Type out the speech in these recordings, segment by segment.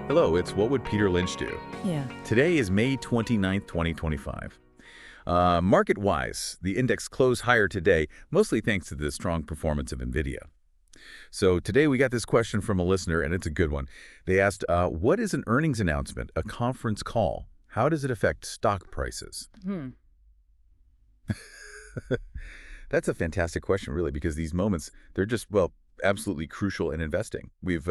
Hello, it's What Would Peter Lynch Do? Yeah. Today is May 29th, 2025. Market-wise, the index closed higher today, mostly thanks to the strong performance of NVIDIA. So today we got this question from a listener, and it's a good one. They asked, what is an earnings announcement, a conference call? How does it affect stock prices? That's a fantastic question, really, because these moments, they're just, well, absolutely crucial in investing. We've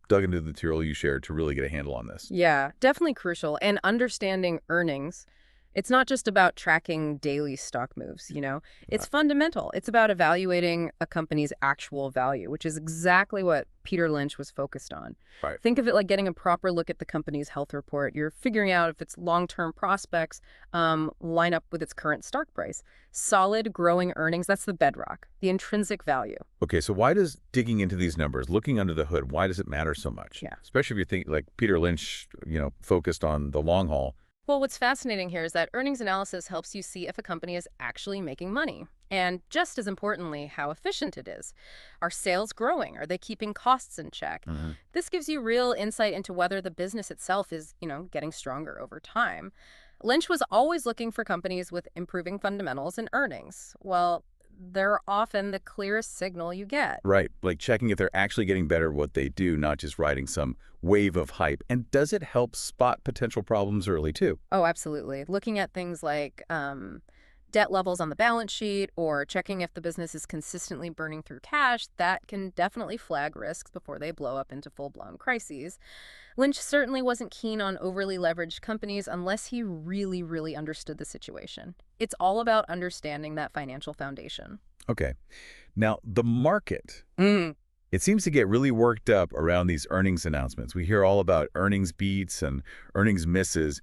dug into the material you shared to really get a handle on this. Yeah, definitely crucial. And understanding earnings, it's not just about tracking daily stock moves, It's fundamental. It's about evaluating a company's actual value, which is exactly what Peter Lynch was focused on. Right. Think of it like getting a proper look at the company's health report. You're figuring out if its long-term prospects line up with its current stock price. Solid, growing earnings, that's the bedrock, the intrinsic value. Okay, so why does digging into these numbers, looking under the hood, why does it matter so much? Yeah. Especially if you think like Peter Lynch, focused on the long haul. Well, what's fascinating here is that earnings analysis helps you see if a company is actually making money. And just as importantly, how efficient it is. Are sales growing? Are they keeping costs in check? This gives you real insight into whether the business itself is, getting stronger over time. Lynch was always looking for companies with improving fundamentals and earnings. Well, they're often the clearest signal you get. Right, like checking if they're actually getting better at what they do, not just riding some wave of hype. And does it help spot potential problems early, too? Oh, absolutely. Looking at things like debt levels on the balance sheet or checking if the business is consistently burning through cash, that can definitely flag risks before they blow up into full-blown crises. Lynch certainly wasn't keen on overly leveraged companies unless he really, really understood the situation. It's all about understanding that financial foundation. Okay. Now, the market, it seems to get really worked up around these earnings announcements. We hear all about earnings beats and earnings misses.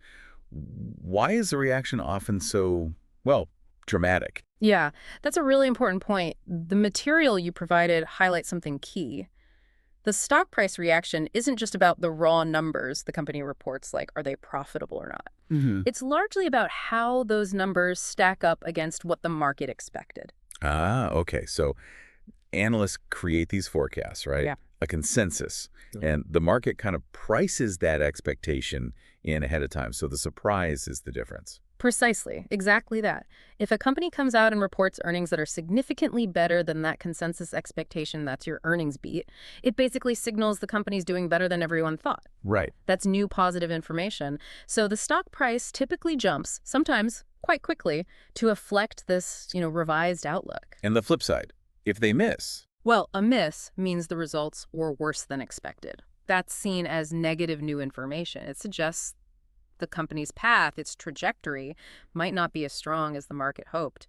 Why is the reaction often so, well, dramatic? Yeah, that's a really important point. The material you provided highlights something key. The stock price reaction isn't just about the raw numbers the company reports, like are they profitable or not. It's largely about how those numbers stack up against what the market expected. Ah, okay. So analysts create these forecasts, right? Yeah. A consensus. And the market kind of prices that expectation in ahead of time. So the surprise is the difference. Precisely, exactly that. If a company comes out and reports earnings that are significantly better than that consensus expectation, that's your earnings beat, it basically signals the company's doing better than everyone thought. Right. That's new positive information. So the stock price typically jumps, sometimes quite quickly, to reflect this, revised outlook. And the flip side, if they miss. Well, a miss means the results were worse than expected. That's seen as negative new information. It suggests the company's path, its trajectory, might not be as strong as the market hoped.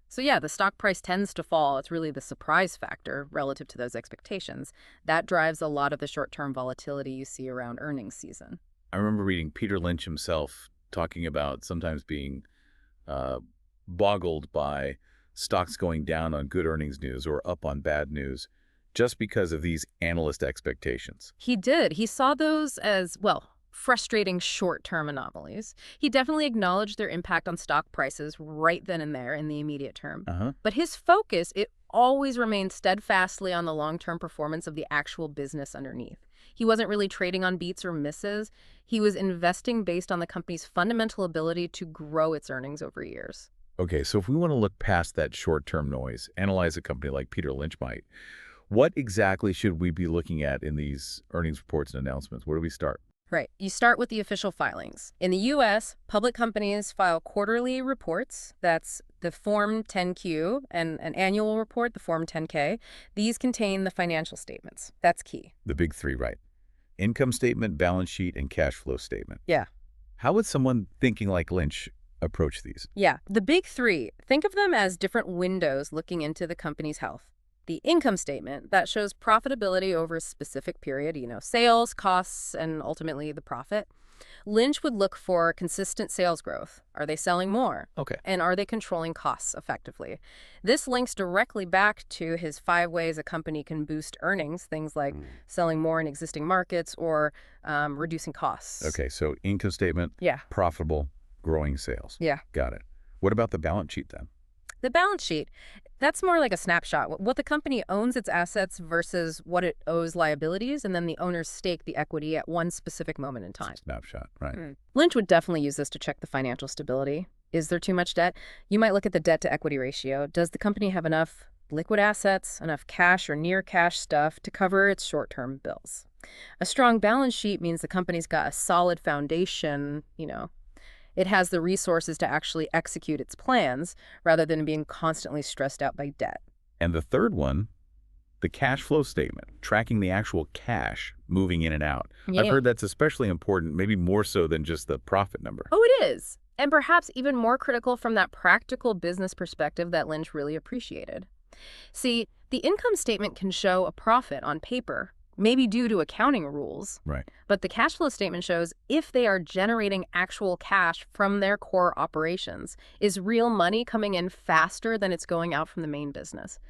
So yeah, the stock price tends to fall. It's really the surprise factor relative to those expectations. That drives a lot of the short-term volatility you see around earnings season. I remember reading Peter Lynch himself talking about sometimes being boggled by stocks going down on good earnings news or up on bad news just because of these analyst expectations. He did. He saw those as, well, frustrating short-term anomalies. He definitely acknowledged their impact on stock prices right then and there in the immediate term. But his focus, it always remained steadfastly on the long-term performance of the actual business underneath. He wasn't really trading on beats or misses. He was investing based on the company's fundamental ability to grow its earnings over years. Okay, so if we want to look past that short-term noise, analyze a company like Peter Lynch might, what exactly should we be looking at in these earnings reports and announcements? Where do we start? Right. You start with the official filings. In the U.S., public companies file quarterly reports. That's the Form 10Q, and an annual report, the Form 10K. These contain the financial statements. That's key. The big three, right? Income statement, balance sheet, and cash flow statement. Yeah. How would someone thinking like Lynch approach these? Yeah. The big three, think of them as different windows looking into the company's health. The income statement, that shows profitability over a specific period, sales, costs, and ultimately the profit. Lynch would look for consistent sales growth. Are they selling more? Okay. And are they controlling costs effectively? This links directly back to his 5 ways a company can boost earnings, things like selling more in existing markets or reducing costs. Okay, so income statement, Yeah. profitable, growing sales. Yeah. Got it. What about the balance sheet then? The balance sheet, That's more like a snapshot. What the company owns its assets versus what it owes liabilities, and then the owner's stake the equity at one specific moment in time. Snapshot, right. Lynch would definitely use this to check the financial stability. Is there too much debt? You might look at the debt to equity ratio. Does the company have enough liquid assets, enough cash or near cash stuff to cover its short-term bills? A strong balance sheet means the company's got a solid foundation, it has the resources to actually execute its plans rather than being constantly stressed out by debt. And the third one, the cash flow statement, tracking the actual cash moving in and out. I've heard that's especially important, maybe more so than just the profit number. Oh, it is. And perhaps even more critical from that practical business perspective that Lynch really appreciated. See, the income statement can show a profit on paper, maybe due to accounting rules. Right. But the cash flow statement shows if they are generating actual cash from their core operations. Is real money coming in faster than it's going out from the main business?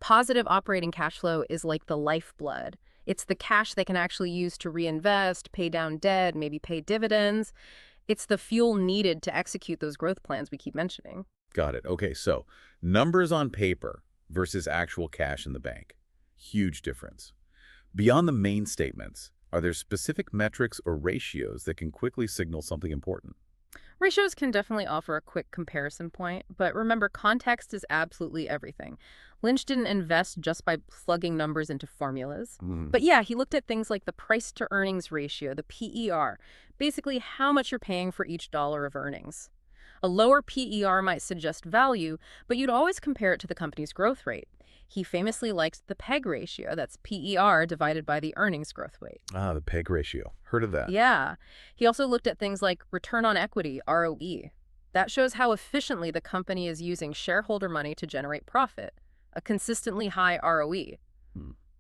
Positive operating cash flow is like the lifeblood. It's the cash they can actually use to reinvest, pay down debt, maybe pay dividends. It's the fuel needed to execute those growth plans we keep mentioning. Got it. Okay, so numbers on paper versus actual cash in the bank. Huge difference. Beyond the main statements, are there specific metrics or ratios that can quickly signal something important? Ratios can definitely offer a quick comparison point, but remember, context is absolutely everything. Lynch didn't invest just by plugging numbers into formulas. But yeah, he looked at things like the price-to-earnings ratio, the PER, basically how much you're paying for each dollar of earnings. A lower PER might suggest value, but you'd always compare it to the company's growth rate. He famously liked the PEG ratio, that's PER divided by the earnings growth rate. Ah, the PEG ratio. Heard of that. Yeah. He also looked at things like return on equity, ROE. That shows how efficiently the company is using shareholder money to generate profit. A consistently high ROE.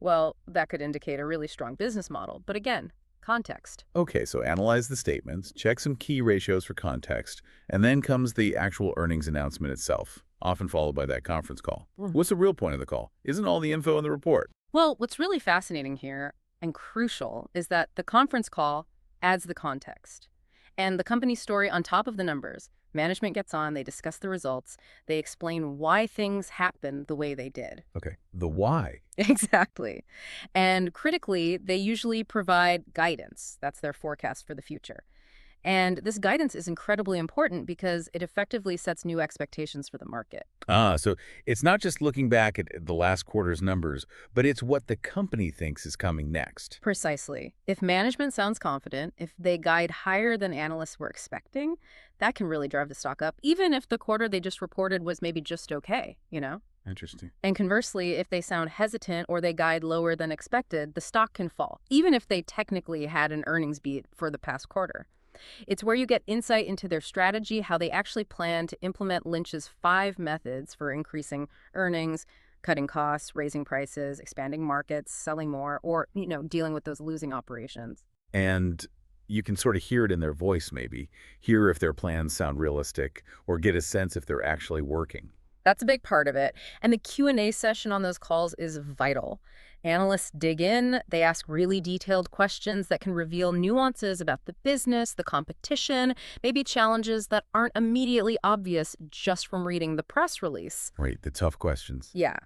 Well, that could indicate a really strong business model, but again, context. Okay, so analyze the statements, check some key ratios for context, and then comes the actual earnings announcement itself, often followed by that conference call. What's the real point of the call? Isn't all the info in the report? Well, what's really fascinating here and crucial is that the conference call adds the context and the company's story on top of the numbers. Management gets on, they discuss the results, they explain why things happened the way they did. Okay, the why. Exactly. And critically, they usually provide guidance. That's their forecast for the future. And this guidance is incredibly important because it effectively sets new expectations for the market. So it's not just looking back at the last quarter's numbers, but it's what the company thinks is coming next. Precisely. If management sounds confident, if they guide higher than analysts were expecting, that can really drive the stock up, even if the quarter they just reported was maybe just okay, Interesting. And conversely, if they sound hesitant or they guide lower than expected, the stock can fall, even if they technically had an earnings beat for the past quarter. It's where you get insight into their strategy, how they actually plan to implement Lynch's 5 methods for increasing earnings, cutting costs, raising prices, expanding markets, selling more, or, dealing with those losing operations. And you can sort of hear it in their voice, maybe. Hear if their plans sound realistic or get a sense if they're actually working. That's a big part of it. And the Q&A session on those calls is vital. Analysts dig in, they ask really detailed questions that can reveal nuances about the business, the competition, maybe challenges that aren't immediately obvious just from reading the press release. Right, the tough questions. Yeah.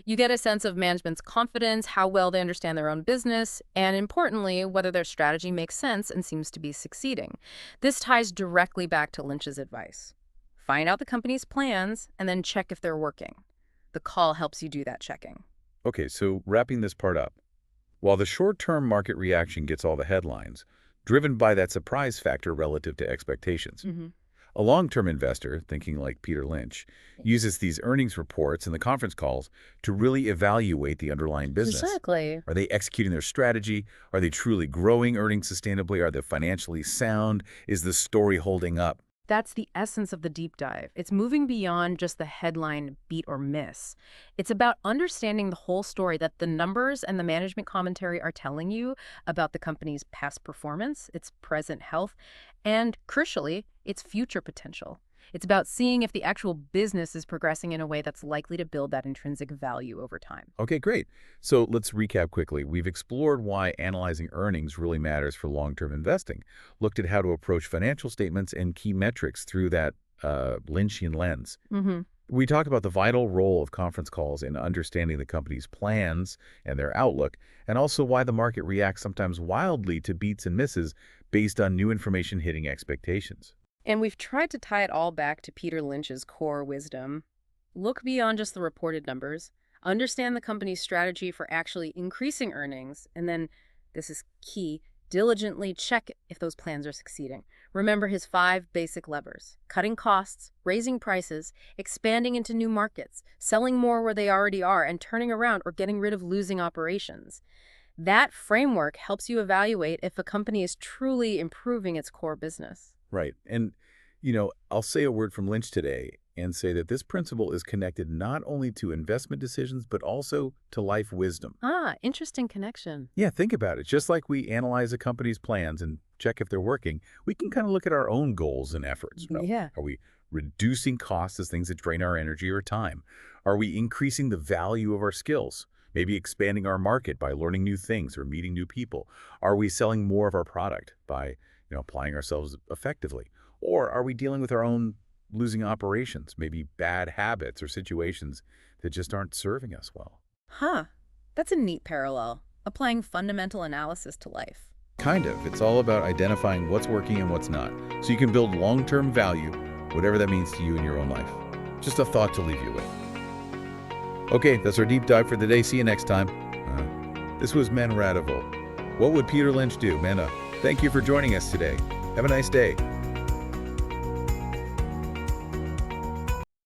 You get a sense of management's confidence, how well they understand their own business, and importantly, whether their strategy makes sense and seems to be succeeding. This ties directly back to Lynch's advice. Find out the company's plans, and then check if they're working. The call helps you do that checking. Okay, so wrapping this part up. While the short-term market reaction gets all the headlines, driven by that surprise factor relative to expectations, a long-term investor, thinking like Peter Lynch, uses these earnings reports and the conference calls to really evaluate the underlying business. Exactly. Are they executing their strategy? Are they truly growing earnings sustainably? Are they financially sound? Is the story holding up? That's the essence of the deep dive. It's moving beyond just the headline beat or miss. It's about understanding the whole story that the numbers and the management commentary are telling you about the company's past performance, its present health, and crucially, its future potential. It's about seeing if the actual business is progressing in a way that's likely to build that intrinsic value over time. Okay, great. So let's recap quickly. We've explored why analyzing earnings really matters for long-term investing, looked at how to approach financial statements and key metrics through that Lynchian lens. We talk about the vital role of conference calls in understanding the company's plans and their outlook, and also why the market reacts sometimes wildly to beats and misses based on new information hitting expectations. And we've tried to tie it all back to Peter Lynch's core wisdom. Look beyond just the reported numbers, understand the company's strategy for actually increasing earnings, and then, this is key, diligently check if those plans are succeeding. Remember his 5 basic levers: cutting costs, raising prices, expanding into new markets, selling more where they already are, and turning around or getting rid of losing operations. That framework helps you evaluate if a company is truly improving its core business. Right. And, I'll say a word from Lynch today and say that this principle is connected not only to investment decisions, but also to life wisdom. Ah, interesting connection. Yeah, think about it. Just like we analyze a company's plans and check if they're working, we can kind of look at our own goals and efforts. Yeah. Are we reducing costs as things that drain our energy or time? Are we increasing the value of our skills? Maybe expanding our market by learning new things or meeting new people? Are we selling more of our product by, applying ourselves effectively? Or are we dealing with our own losing operations, maybe bad habits or situations that just aren't serving us well? Huh. That's a neat parallel, applying fundamental analysis to life. Kind of. It's all about identifying what's working and what's not, so you can build long-term value, whatever that means to you in your own life. Just a thought to leave you with. Okay, that's our deep dive for the day. See you next time. This was Men Radical. What would Peter Lynch do? Thank you for joining us today. Have a nice day.